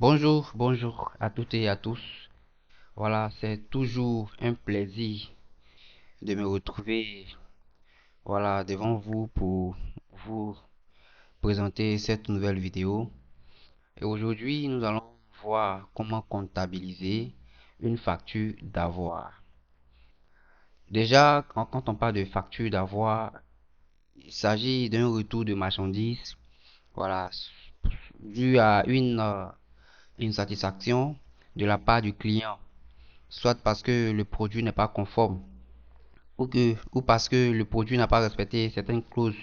Bonjour à toutes et à tous. Voilà, c'est toujours un plaisir de me retrouver, voilà, devant vous pour vous présenter cette nouvelle vidéo. Et aujourd'hui, nous allons voir comment comptabiliser une facture d'avoir. Déjà, quand on parle de facture d'avoir, il s'agit d'un retour de marchandises, voilà, dû à une satisfaction de la part du client, soit parce que le produit n'est pas conforme ou parce que le produit n'a pas respecté certaines clauses,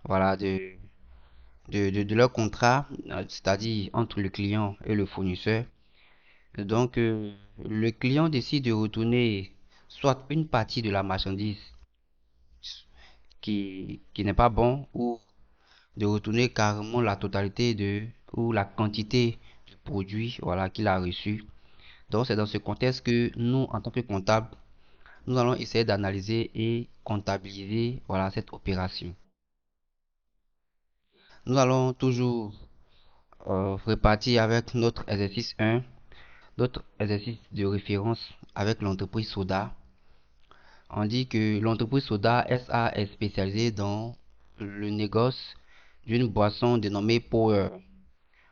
voilà, de leur contrat, c'est-à-dire entre le client et le fournisseur. Donc, le client décide de retourner soit une partie de la marchandise qui n'est pas bon, ou de retourner carrément la totalité ou la quantité du produit, voilà, qu'il a reçu. Donc, c'est dans ce contexte que nous, en tant que comptable, nous allons essayer d'analyser et comptabiliser, voilà, cette opération. Nous allons toujours repartir avec notre exercice 1, notre exercice de référence avec l'entreprise Soda. On dit que l'entreprise Soda SA est spécialisée dans le négoce d'une boisson dénommée Power.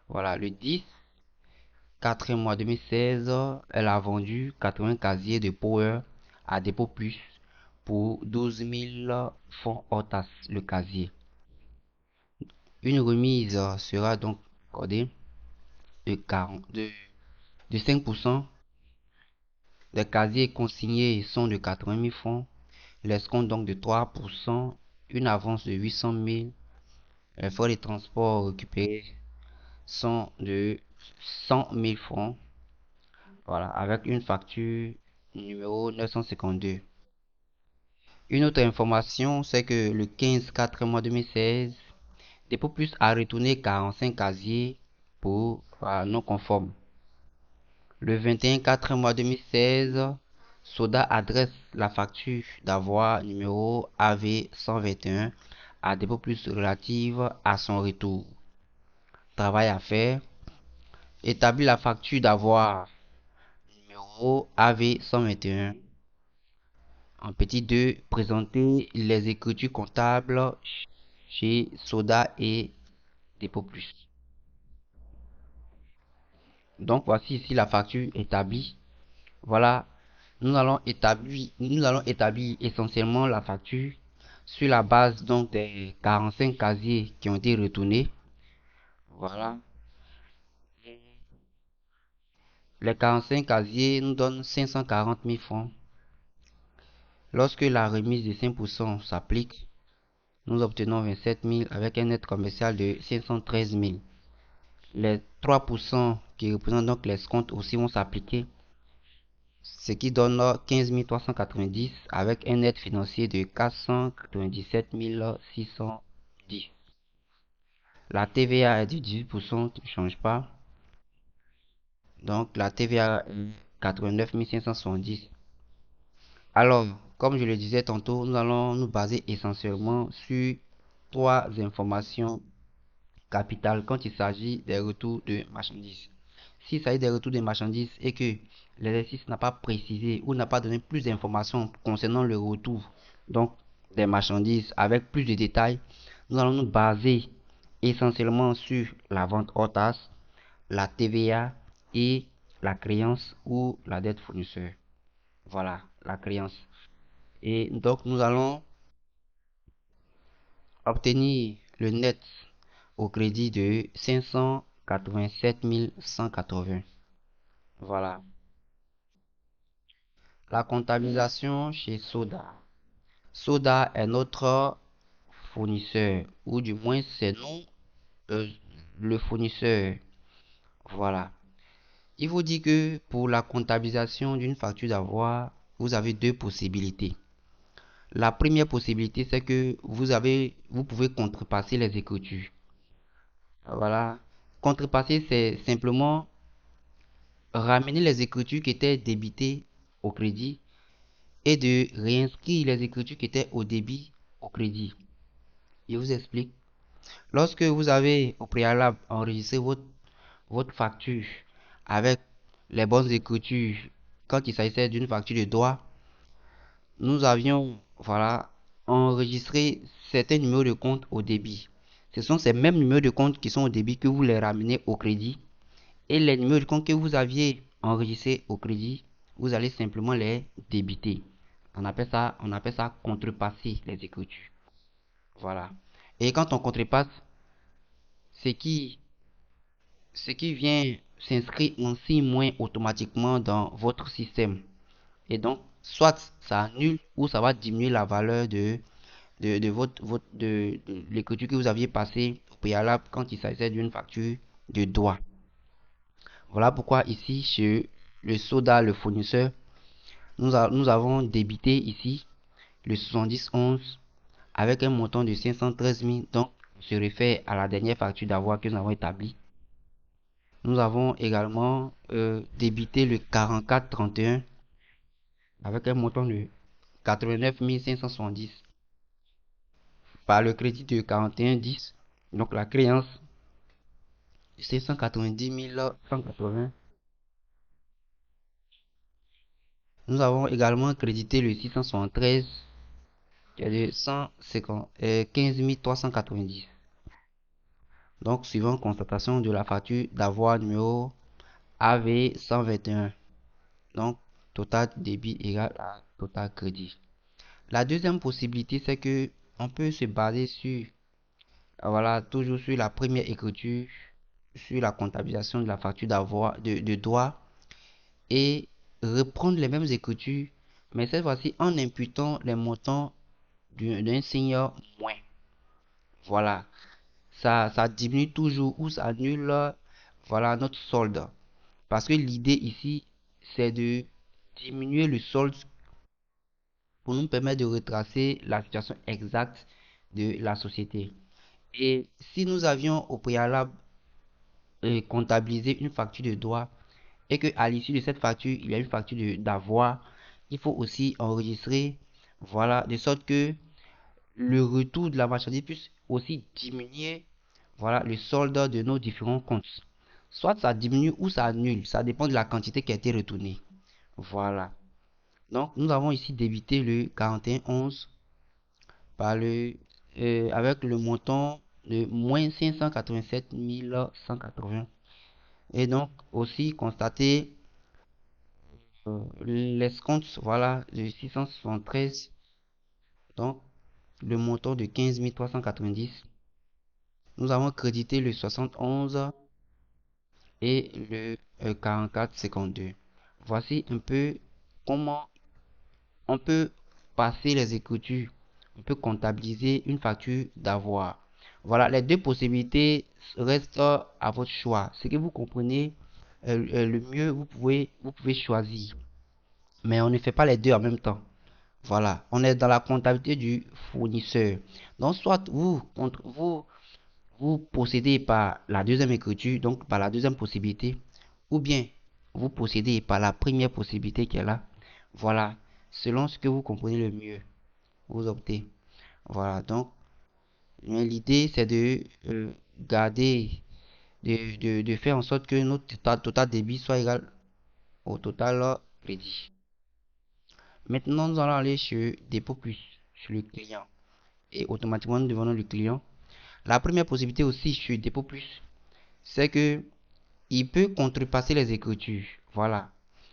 Voilà, le 10/4 mois 2016, elle a vendu 80 casiers de Power à Dépôt Plus pour 12 000 francs hors taxe le casier. Une remise sera donc accordée de 40, de 5%. Les casiers consignés sont de 80 000 francs. L'escompte donc de 3%. Une avance de 800 000. Les frais de transport récupérés sont de 100 000 francs. Voilà, avec une facture numéro 952. Une autre information, c'est que le 15/4 mois 2016, Dépôt Plus a retourné 45 casiers pour non conformes. Le 21/4 mois 2016, Soda adresse la facture d'avoir numéro AV 121 à Dépôt Plus relative à son retour. Travail à faire. Établir la facture d'avoir numéro AV 121. En petit 2, présenter les écritures comptables chez Soda et Dépôt Plus. Donc voici ici la facture établie. Voilà, nous allons établir essentiellement la facture sur la base donc des 45 casiers qui ont été retournés. Voilà, les 45 casiers nous donnent 540 000 francs. Lorsque la remise de 5% s'applique, nous obtenons 27 000 avec un net commercial de 513 000. Les 3% qui représentent donc les escomptes aussi vont s'appliquer, ce qui donne 15 390 avec un net financier de 497 610. La TVA est de 18% qui ne change pas. Donc la TVA est 89 570. Alors, comme je le disais tantôt, nous allons nous baser essentiellement sur trois informations capitales quand il s'agit des retours de marchandises. S'il s'agit des retours de marchandises et que l'exercice n'a pas précisé ou n'a pas donné plus d'informations concernant le retour donc des marchandises avec plus de détails, nous allons nous baser essentiellement sur la vente hors taxe, la TVA et la créance ou la dette fournisseur. Voilà, la créance. Et donc nous allons obtenir le net au crédit de 587 180. Voilà. La comptabilisation chez Soda. Soda est notre fournisseur, ou du moins c'est nous euh, le fournisseur. Voilà. Il vous dit que pour la comptabilisation d'une facture d'avoir, vous avez deux possibilités. La première possibilité, c'est que vous pouvez contrepasser les écritures. Voilà. Contrepasser, c'est simplement ramener les écritures qui étaient débitées au crédit et de réinscrire les écritures qui étaient au débit au crédit. Je vous explique. Lorsque vous avez au préalable enregistré votre facture avec les bonnes écritures quand il s'agissait d'une facture de droit, nous avions, voilà, enregistré certains numéros de compte au débit. Ce sont ces mêmes numéros de compte qui sont au débit que vous les ramenez au crédit. Et les numéros de compte que vous aviez enregistrés au crédit, vous allez simplement les débiter. On appelle ça contrepasser les écritures. Voilà. Et quand on contrepasse, ce qui, ce qui vient s'inscrit ainsi moins automatiquement dans votre système. Et donc, soit ça annule ou ça va diminuer la valeur de l'écriture que vous aviez passée au préalable quand il s'agissait d'une facture de droit. Voilà pourquoi ici, chez le soda, le fournisseur, nous avons débité ici le 7011 avec un montant de 513 000. Donc, on se réfère à la dernière facture d'avoir que nous avons établie. Nous avons également débité le 4431 avec un montant de 89 570 par le crédit de 4110. Donc, la créance de 690 180. Nous avons également crédité le 673 qui est de 15 390. Donc, suivant constatation de la facture d'avoir numéro AV 121. Donc, total débit égal à total crédit. La deuxième possibilité, c'est que on peut se baser sur, voilà, toujours sur la première écriture, sur la comptabilisation de la facture d'avoir de droit et reprendre les mêmes écritures, mais cette fois-ci en imputant les montants d'un signe moins. Voilà, ça diminue toujours ou ça annule, voilà, notre solde. Parce que l'idée ici, c'est de diminuer le solde pour nous permettre de retracer la situation exacte de la société. Et si nous avions au préalable comptabilisé une facture de droit et que à l'issue de cette facture, il y a une facture d'avoir, il faut aussi enregistrer, voilà, de sorte que le retour de la marchandise puisse aussi diminuer, voilà, le solde de nos différents comptes. Soit ça diminue ou ça annule, ça dépend de la quantité qui a été retournée. Voilà. Donc, nous avons ici débité le 4111 par avec le montant de moins 587 180. Et donc, aussi constater l'escompte, voilà, de 673. Donc, le montant de 15 390. Nous avons crédité le 71 et le 44,52. Voici un peu comment on peut passer les écritures. On peut comptabiliser une facture d'avoir. Voilà, les deux possibilités restent à votre choix. Ce que vous comprenez le mieux, vous pouvez choisir. Mais on ne fait pas les deux en même temps. Voilà, on est dans la comptabilité du fournisseur. Donc, soit vous procédez par la deuxième écriture, donc par la deuxième possibilité, ou bien vous procédez par la première possibilité qui est là. Voilà, selon ce que vous comprenez le mieux, vous optez. Voilà, donc l'idée c'est de garder, de faire en sorte que notre total débit soit égal au total crédit. Maintenant, nous allons aller sur dépôt plus, sur le client. Et automatiquement, nous devenons le client. La première possibilité aussi sur dépôt plus, c'est que il peut contrepasser les écritures. Voilà.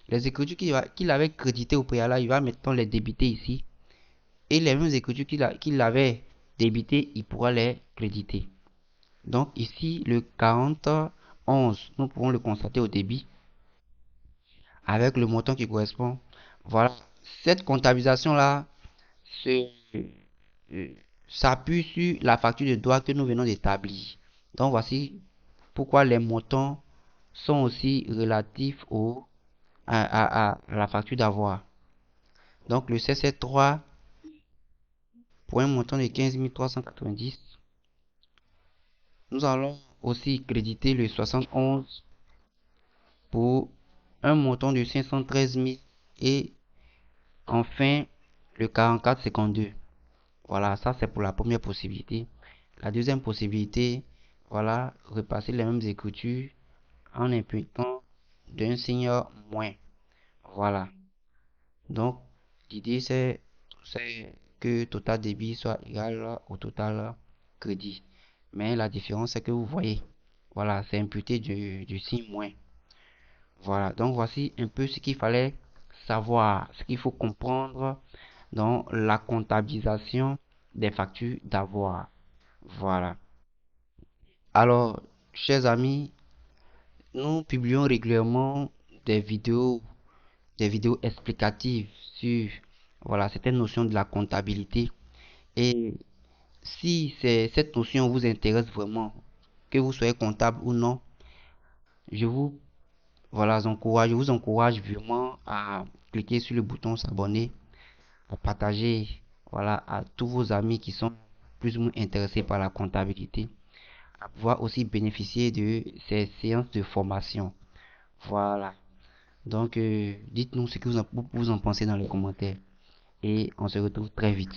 Les écritures qu'il avait créditées au préalable, il va maintenant les débiter ici. Et les mêmes écritures qu'il avait débitées, il pourra les créditer. Donc ici, le 4011, nous pouvons le constater au débit avec le montant qui correspond. Voilà. Cette comptabilisation-là euh, s'appuie sur la facture de droit que nous venons d'établir. Donc voici pourquoi les montants sont aussi relatifs à la facture d'avoir. Donc le CC3 pour un montant de 15 390. Nous allons aussi créditer le 71 pour un montant de 513 000 et enfin le 44,52. Voilà, ça c'est pour la première possibilité. La deuxième possibilité, voilà, repasser les mêmes écritures en imputant d'un signe moins. Voilà. Donc, l'idée c'est que total débit soit égal au total crédit. Mais la différence, c'est que vous voyez, voilà, c'est imputé du signe moins. Voilà, donc voici un peu ce qu'il fallait savoir, ce qu'il faut comprendre dans la comptabilisation des factures d'avoir. Voilà. Alors, chers amis, nous publions régulièrement des vidéos explicatives sur, voilà, certaines notions de la comptabilité. Et si cette notion vous intéresse vraiment, que vous soyez comptable ou non, je vous, je vous encourage vraiment à cliquer sur le bouton s'abonner, à partager, voilà, à tous vos amis qui sont plus ou moins intéressés par la comptabilité, à pouvoir aussi bénéficier de ces séances de formation. Voilà. Donc, dites-nous ce que vous en pensez dans les commentaires et on se retrouve très vite.